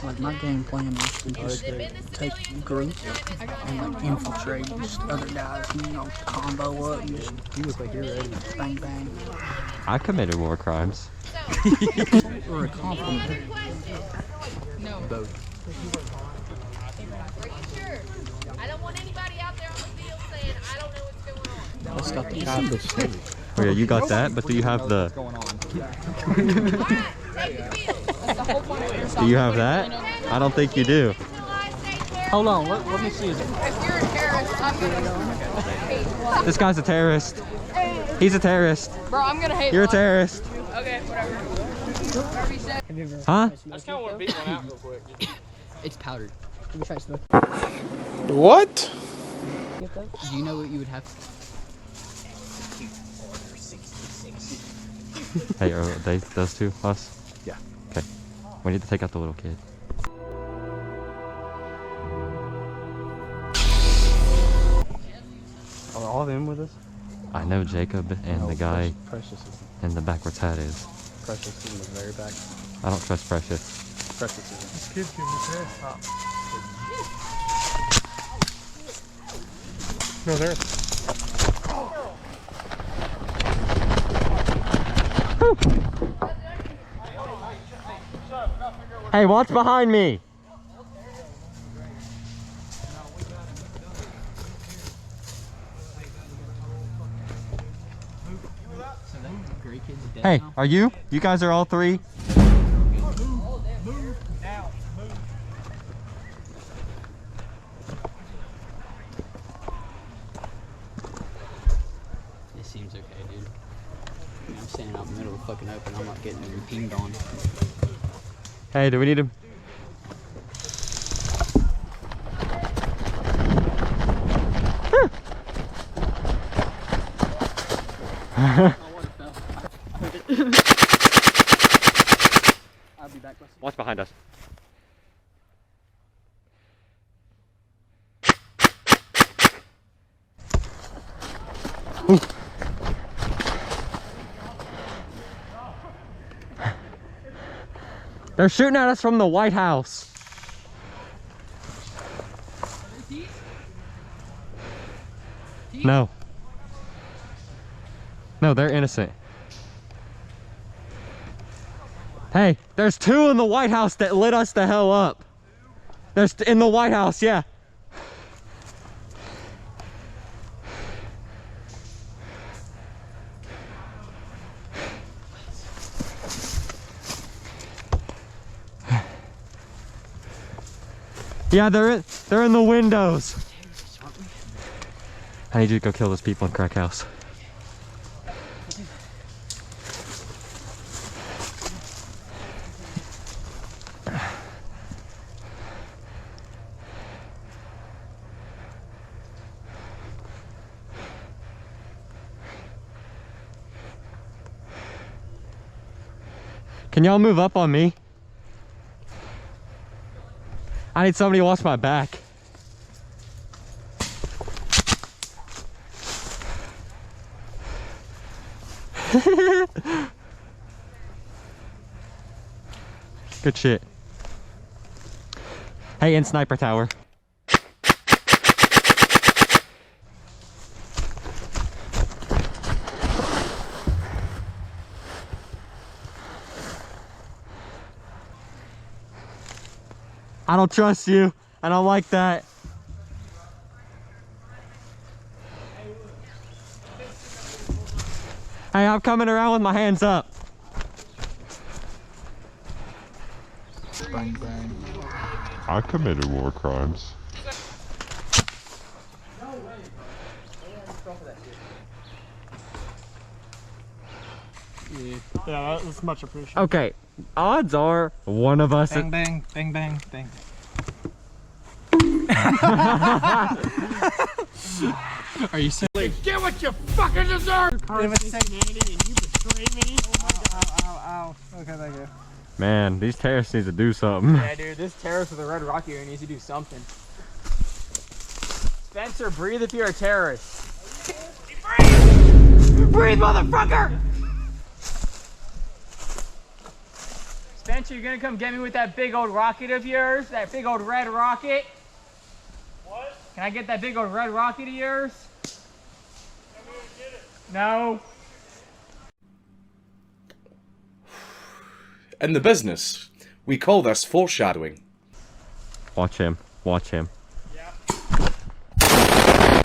Like my game plan is to just take groups and like infiltrate just other guys, and, you know, combo up and just You look like you're ready. bang bang. I committed war crimes. Or a compliment. No. Both. Are you sure? I don't want anybody out there on the field saying, I don't know what's going on. Let's got the Kind Oh yeah, you got that, but do you have the... All right, take the field. That's the whole point of Airsoft. Do you have that? I don't think you do. Hold on, let me see. If you're a terrorist, I'm gonna hate. This guy's a terrorist. He's a terrorist. Bro, I'm gonna hate. You're a terrorist. Okay, whatever. Whatever you said. Huh? I just kind of want to beat one out real quick. It's powdered. Let me try smoke. What? Do you know what you would have? Hey, are they those two us? Yeah. Okay. We need to take out the little kid. Are all of them with us? I know Jacob and the guy Precious is in the backwards hat is. Precious is in the very back. I don't trust Precious. Precious is in. This kid's getting his head popped. No, there. Hey, watch behind me! Hey, are you? You guys are all three? This seems okay, dude. I'm standing out in the middle of the fucking open. I'm not getting pinged on. Hey, do we need him? I'll be back. Watch behind us. Ooh. They're shooting at us from the White House. No. No, they're innocent. Hey, there's two in the White House that lit us the hell up. There's in the White House, yeah. Yeah, they're in the windows. I need you to go kill those people in Crack House. Can y'all move up on me? I need somebody to watch my back. Good shit. Hey, in sniper tower. I don't trust you. I don't like that. Hey, I'm coming around with my hands up. Bang bang. I committed war crimes. Yeah, that's much appreciated. Okay, odds are one of us. Bang, bang, bang, bang, bang. Are you serious? Get what you fucking deserve! Humanity and you betray me? Oh my god. Ow, ow, ow. Okay, thank you. Man, these terrorists need to do something. Yeah, dude, this terrorist with a red rocket here needs to do something. Spencer, breathe if you're a terrorist. Breathe, motherfucker! Spencer, you gonna come get me with that big old rocket of yours? That big old red rocket? What? Can I get that big old red rocket of yours? I'm gonna get it. No. In the business, we call this foreshadowing. Watch him. Watch him.